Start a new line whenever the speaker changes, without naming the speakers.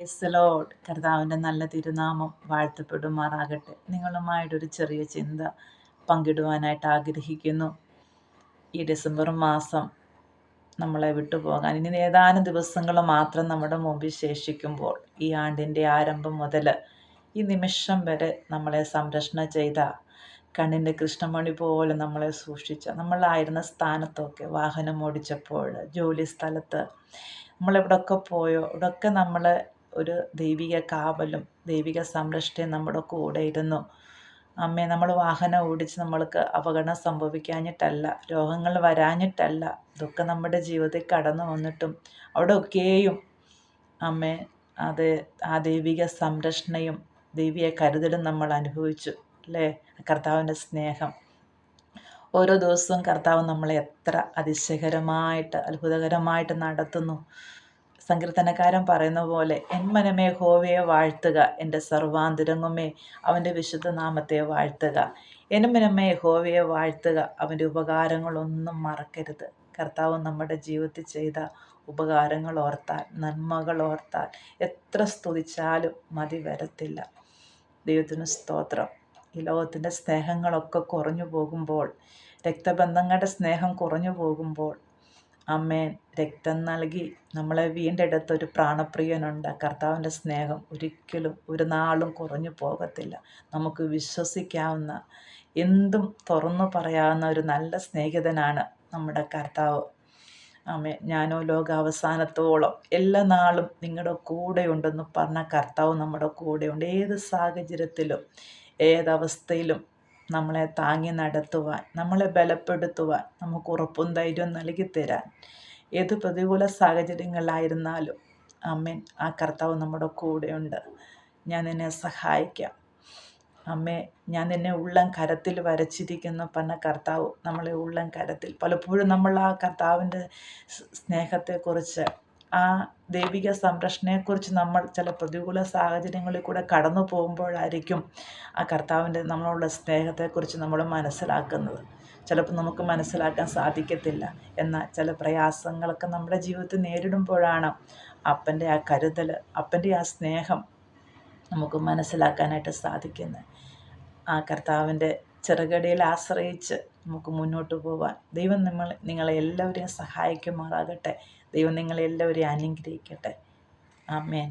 Praise the Lord. കർത്താവിൻ്റെ നല്ല തിരുനാമം വാഴ്ത്തപ്പെടുമാറാകട്ടെ. നിങ്ങളുമായിട്ടൊരു ചെറിയ ചിന്ത പങ്കിടുവാനായിട്ട് ആഗ്രഹിക്കുന്നു. ഈ ഡിസംബർ മാസം നമ്മളെ വിട്ടുപോകാൻ ഇനി ഏതാനും ദിവസങ്ങൾ മാത്രം നമ്മുടെ മുമ്പിൽ ശേഷിക്കുമ്പോൾ, ഈ ആണ്ടിൻ്റെ ആരംഭം മുതൽ ഈ നിമിഷം വരെ നമ്മളെ സംരക്ഷണം ചെയ്ത, കണ്ണിൻ്റെ കൃഷ്ണമണി പോലെ നമ്മളെ സൂക്ഷിച്ച, നമ്മളായിരുന്ന സ്ഥാനത്തൊക്കെ വാഹനം ഓടിച്ചപ്പോൾ, ജോലി സ്ഥലത്ത്, നമ്മളെവിടെയൊക്കെ പോയോ ഇവിടെയൊക്കെ നമ്മൾ ഒരു ദൈവിക കാവലും ദൈവിക സംരക്ഷണയും നമ്മുടെ കൂടെ ഇരുന്നു. അമ്മേ, നമ്മൾ വാഹനം ഓടിച്ച് നമ്മൾക്ക് അപകടം സംഭവിക്കാഞ്ഞിട്ടല്ല, രോഗങ്ങൾ വരാഞ്ഞിട്ടല്ല, ഇതൊക്കെ നമ്മുടെ ജീവിതത്തിൽ കടന്നു വന്നിട്ടും അവിടെ ഒക്കെയും അമ്മേ, അത് ആ ദൈവിക സംരക്ഷണയും ദൈവിക കരുതലും നമ്മൾ അനുഭവിച്ചു അല്ലേ. കർത്താവിൻ്റെ സ്നേഹം ഓരോ ദിവസവും കർത്താവ് നമ്മളെ എത്ര അതിശയകരമായിട്ട് അത്ഭുതകരമായിട്ട് നടത്തുന്നു. സങ്കീർത്തനക്കാരൻ പറയുന്ന പോലെ, എൻ മനമേ യഹോവയെ വാഴ്ത്തുക, എൻ്റെ സർവാന്തരംഗമേ അവൻ്റെ വിശുദ്ധ നാമത്തെ വാഴ്ത്തുക. എൻ മനമേ യഹോവയെ വാഴ്ത്തുക, അവൻ്റെ ഉപകാരങ്ങളൊന്നും മറക്കരുത്. കർത്താവ് നമ്മുടെ ജീവിതത്തിൽ ചെയ്ത ഉപകാരങ്ങൾ ഓർത്താൽ, നന്മകൾ ഓർത്താൽ എത്ര സ്തുതിച്ചാലും മതി വരത്തില്ല. ദൈവത്തിന് സ്തോത്രം. ഈ ലോകത്തിൻ്റെ സ്നേഹങ്ങളൊക്കെ കുറഞ്ഞു പോകുമ്പോൾ, രക്തബന്ധങ്ങളുടെ സ്നേഹം കുറഞ്ഞു പോകുമ്പോൾ, അമ്മേൻ രക്തം നൽകി നമ്മളെ വീണ്ടെടുത്തൊരു പ്രാണപ്രിയനുണ്ട്. കർത്താവിൻ്റെ സ്നേഹം ഒരിക്കലും ഒരു നാളും കുറഞ്ഞു പോകത്തില്ല. നമുക്ക് വിശ്വസിക്കാവുന്ന, എന്തും തുറന്നു പറയാവുന്ന ഒരു നല്ല സ്നേഹിതനാണ് നമ്മുടെ കർത്താവ്. ആമേൻ. ഞാനോ ലോകാവസാനത്തോളം എല്ലാ നാളും നിങ്ങളുടെ കൂടെയുണ്ടെന്ന് പറഞ്ഞ കർത്താവ് നമ്മുടെ കൂടെയുണ്ട്. ഏത് സാഹചര്യത്തിലും ഏതവസ്ഥയിലും നമ്മളെ താങ്ങി നടത്തുവാൻ, നമ്മളെ ബലപ്പെടുത്തുവാൻ, നമുക്ക് ഉറപ്പും ധൈര്യവും നൽകി തരാൻ, ഏത് പ്രതികൂല സാഹചര്യങ്ങളിലായിരുന്നാലും അമ്മേൻ, ആ കർത്താവ് നമ്മുടെ കൂടെയുണ്ട്. ഞാൻ നിന്നെ സഹായിക്കാം അമ്മേ, ഞാൻ നിന്നെ ഉള്ളം കരത്തിൽ വരച്ചിരിക്കുന്നു പറഞ്ഞ കർത്താവ് നമ്മളെ ഉള്ളം കരത്തിൽ. പലപ്പോഴും നമ്മൾ ആ കർത്താവിൻ്റെ സ്നേഹത്തെക്കുറിച്ച്, ആ ദൈവിക സംരക്ഷണയെക്കുറിച്ച് നമ്മൾ ചില പ്രതികൂല സാഹചര്യങ്ങളിൽ കൂടെ കടന്നു പോകുമ്പോഴായിരിക്കും ആ കർത്താവിൻ്റെ നമ്മളുള്ള സ്നേഹത്തെക്കുറിച്ച് നമ്മൾ മനസ്സിലാക്കുന്നത്. ചിലപ്പോൾ നമുക്ക് മനസ്സിലാക്കാൻ സാധിക്കത്തില്ല. എന്നാൽ ചില പ്രയാസങ്ങളൊക്കെ നമ്മുടെ ജീവിതത്തിൽ നേരിടുമ്പോഴാണ് അപ്പൻ്റെ ആ കരുതൽ, അപ്പൻ്റെ ആ സ്നേഹം നമുക്ക് മനസ്സിലാക്കാനായിട്ട് സാധിക്കുന്നത്. ആ കർത്താവിൻ്റെ ചെറുകടിയിൽ ആശ്രയിച്ച് നമുക്ക് മുന്നോട്ട് പോകാൻ ദൈവം നിങ്ങളെ എല്ലാവരെയും സഹായിക്കുമാറാകട്ടെ. ദൈവം നിങ്ങളെല്ലാവരെയും അനുഗ്രഹിക്കട്ടെ. ആമേൻ.